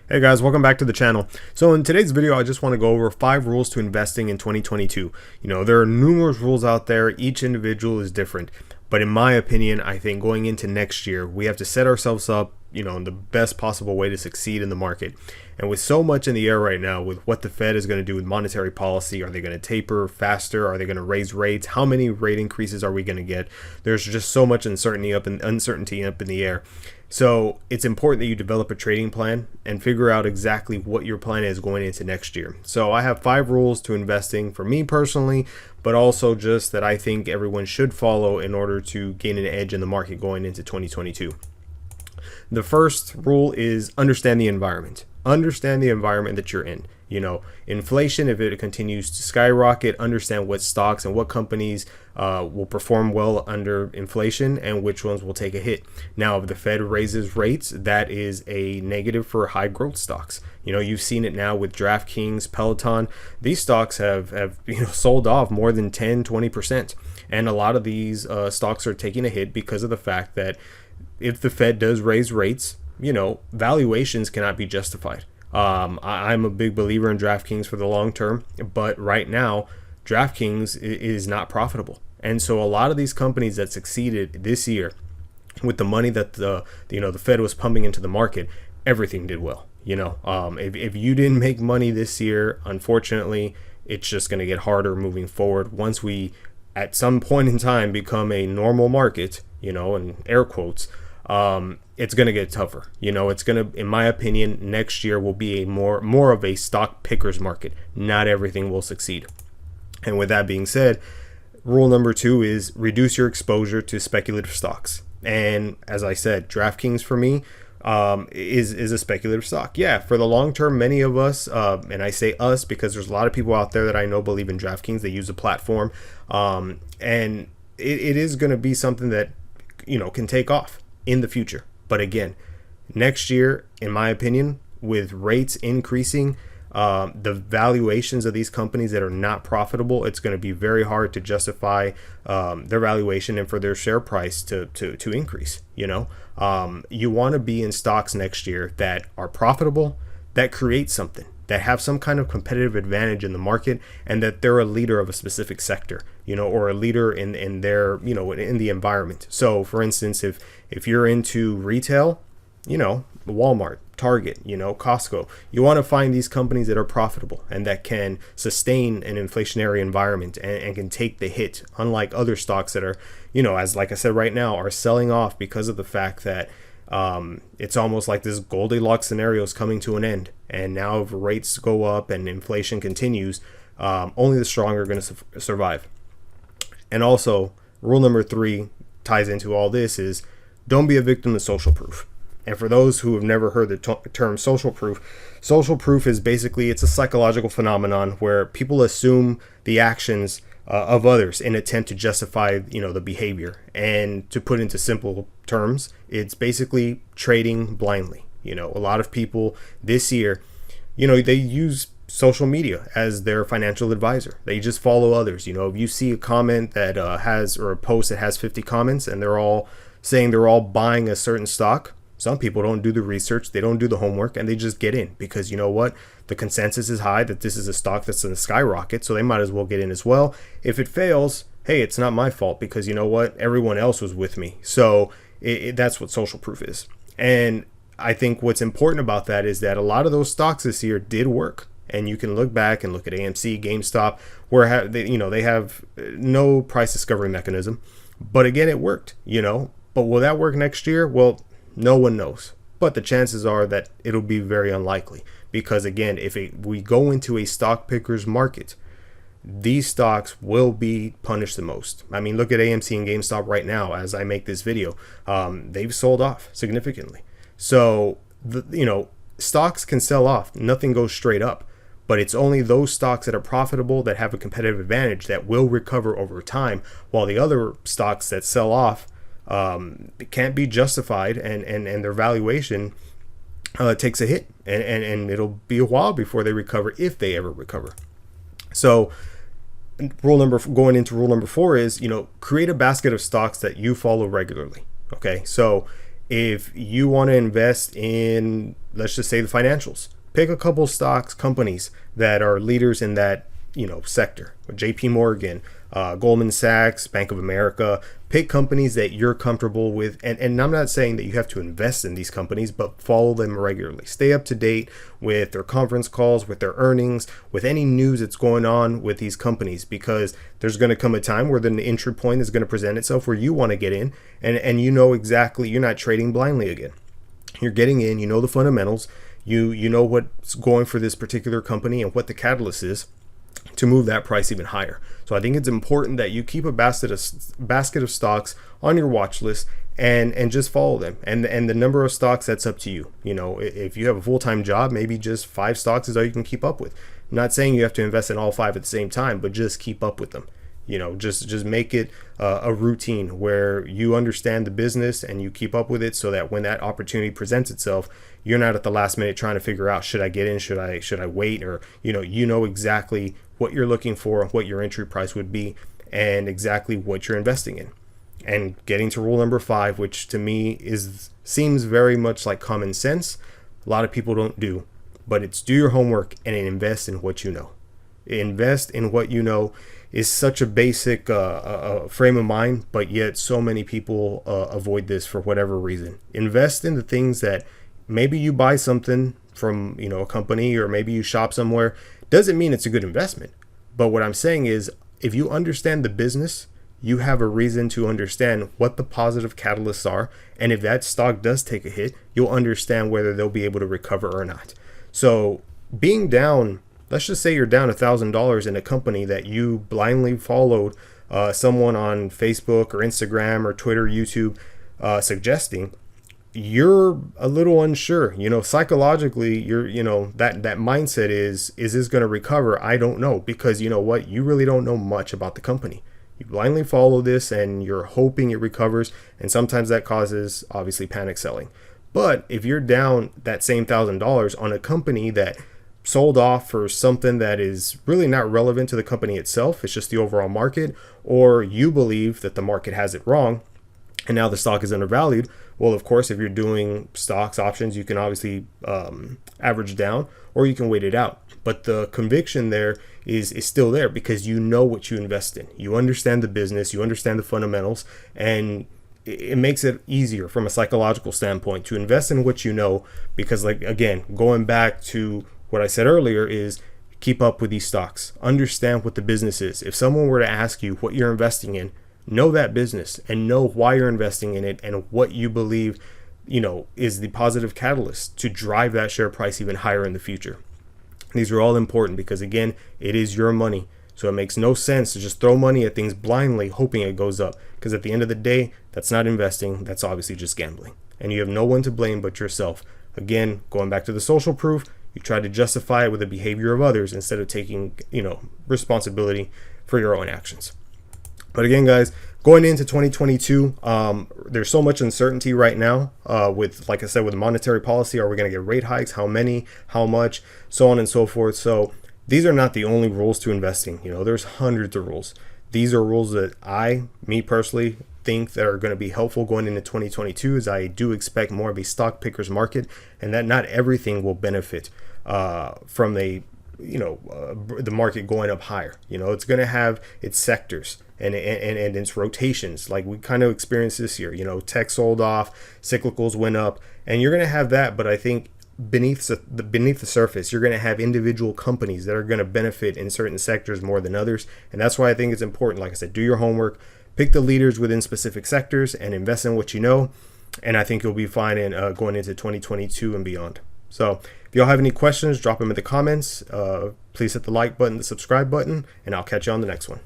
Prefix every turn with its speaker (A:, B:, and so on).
A: Hey guys, welcome back to the channel. So in today's video, I just want to go over 5 rules to investing in 2022. There are numerous rules out there. Each individual is different. But in my opinion, I think going into next year, we have to set ourselves up, in the best possible way to succeed in the market. And with so much in the air right now, with what the Fed is going to do with monetary policy, are they going to taper faster? Are they going to raise rates? How many rate increases are we going to get? There's just so much uncertainty up in the air. So it's important that you develop a trading plan and figure out exactly what your plan is going into next year. So I have 5 rules to investing for me personally, but also just that I think everyone should follow in order to gain an edge in the market going into 2022. The first rule is understand the environment. Understand the environment that you're in. Inflation, if it continues to skyrocket, understand what stocks and what companies will perform well under inflation and which ones will take a hit. Now, if the Fed raises rates, that is a negative for high growth stocks. You've seen it now with DraftKings, Peloton. These stocks have sold off more than 10-20%. And a lot of these stocks are taking a hit because of the fact that if the Fed does raise rates, valuations cannot be justified. I'm a big believer in DraftKings for the long term, but right now, DraftKings is not profitable. And so a lot of these companies that succeeded this year with the money that the Fed was pumping into the market, everything did well. If you didn't make money this year, unfortunately, it's just going to get harder moving forward. Once we, at some point in time, become a normal market, in air quotes, it's going to get tougher. It's going to, in my opinion, next year will be a more of a stock pickers market. Not everything will succeed. And with that being said, rule number 2 is reduce your exposure to speculative stocks. And as I said, DraftKings for me is a speculative stock. Yeah, for the long term, many of us, and I say us because there's a lot of people out there that I know believe in DraftKings. They use the platform, and it is going to be something that can take off in the future. But again, next year, in my opinion, with rates increasing, the valuations of these companies that are not profitable, it's going to be very hard to justify their valuation and for their share price to increase. You want to be in stocks next year that are profitable, that create something, that have some kind of competitive advantage in the market, and that they're a leader of a specific sector, or a leader in their, in the environment. So for instance, if you're into retail, Walmart, Target, Costco, you want to find these companies that are profitable and that can sustain an inflationary environment and can take the hit, unlike other stocks that are, as like I said right now, are selling off because of the fact that it's almost like this Goldilocks scenario is coming to an end. And now if rates go up and inflation continues, only the strong are going to survive. And also, rule number 3 ties into all this is don't be a victim of social proof. And for those who have never heard the term social proof is basically, it's a psychological phenomenon where people assume the actions of others in attempt to justify, the behavior. And to put into simple terms, it's basically trading blindly. A lot of people this year, they use social media as their financial advisor. They just follow others. If you see a comment that or a post that has 50 comments and they're all saying they're all buying a certain stock, some people don't do the research, they don't do the homework, and they just get in because the consensus is high that this is a stock that's in a skyrocket, so they might as well get in as well. If it fails, hey, it's not my fault because everyone else was with me. So that's what social proof is. And I think what's important about that is that a lot of those stocks this year did work. And you can look back and look at AMC, GameStop, where they have no price discovery mechanism. But again, it worked, But will that work next year? Well, no one knows. But the chances are that it'll be very unlikely. Because again, if we go into a stock picker's market, these stocks will be punished the most. I mean, look at AMC and GameStop right now as I make this video. They've sold off significantly. So, stocks can sell off. Nothing goes straight up. But it's only those stocks that are profitable, that have a competitive advantage, that will recover over time, while the other stocks that sell off can't be justified and their valuation takes a hit. And it'll be a while before they recover, if they ever recover. So going into rule number 4 is, create a basket of stocks that you follow regularly. Okay, so If you want to invest in, let's just say, the financials, pick a couple stocks, companies that are leaders in that sector. JP Morgan, Goldman Sachs, Bank of America. Pick companies that you're comfortable with, and I'm not saying that you have to invest in these companies, but follow them regularly. Stay up to date with their conference calls, with their earnings, with any news that's going on with these companies, because there's going to come a time where the entry point is going to present itself where you want to get in, and you know exactly, you're not trading blindly again. You're getting in, you know the fundamentals, you know what's going for this particular company and what the catalyst is to move that price even higher. So I think it's important that you keep a basket of stocks on your watch list and just follow them. And the number of stocks, that's up to you. If you have a full-time job, maybe just 5 stocks is all you can keep up with. I'm not saying you have to invest in all 5 at the same time, but just keep up with them. Just make it a routine where you understand the business and you keep up with it, so that when that opportunity presents itself, you're not at the last minute trying to figure out, should I get in, should I wait, or you know exactly what you're looking for, what your entry price would be, and exactly what you're investing in. And getting to rule number 5, which to me seems very much like common sense, a lot of people don't do, but it's do your homework and invest in what you know. Invest in what you know is such a basic frame of mind, but yet so many people avoid this for whatever reason. Invest in the things that maybe you buy something from a company, or maybe you shop somewhere. Doesn't mean it's a good investment. But what I'm saying is, if you understand the business, you have a reason to understand what the positive catalysts are. And if that stock does take a hit, you'll understand whether they'll be able to recover or not. So being down, let's just say you're down $1,000 in a company that you blindly followed someone on Facebook or Instagram or Twitter, YouTube suggesting, you're a little unsure. Psychologically, you're that mindset is this going to recover? I don't know, because you know what, you really don't know much about the company. You blindly follow this and you're hoping it recovers, and sometimes that causes obviously panic selling. But if you're down that same $1,000 on a company that sold off for something that is really not relevant to the company itself, it's just the overall market, or you believe that the market has it wrong and now the stock is undervalued, well, of course, if you're doing stocks, options, you can obviously average down, or you can wait it out. But the conviction there is still there, because you know what you invest in. You understand the business, you understand the fundamentals, and it makes it easier from a psychological standpoint to invest in what you know, because, like, again, going back to what I said earlier, is keep up with these stocks. Understand what the business is. If someone were to ask you what you're investing in, know that business and know why you're investing in it and what you believe, is the positive catalyst to drive that share price even higher in the future. These are all important because, again, it is your money. So it makes no sense to just throw money at things blindly hoping it goes up, because at the end of the day, that's not investing. That's obviously just gambling, and you have no one to blame but yourself. Again, going back to the social proof, you try to justify it with the behavior of others instead of taking, responsibility for your own actions. But again, guys, going into 2022, there's so much uncertainty right now with, like I said, with monetary policy. Are we going to get rate hikes? How many? How much? So on and so forth. So these are not the only rules to investing. There's hundreds of rules. These are rules that me personally, think that are going to be helpful going into 2022, as I do expect more of a stock picker's market, and that not everything will benefit from the market going up higher. It's going to have its sectors and its rotations, like we kind of experienced this year. Tech sold off, cyclicals went up, and you're going to have that. But I think beneath the surface, you're going to have individual companies that are going to benefit in certain sectors more than others. And that's why I think it's important, like I said, do your homework, pick the leaders within specific sectors, and invest in what you know. And I think you'll be fine in going into 2022 and beyond. So if y'all have any questions, drop them in the comments. Please hit the like button, the subscribe button, and I'll catch you on the next one.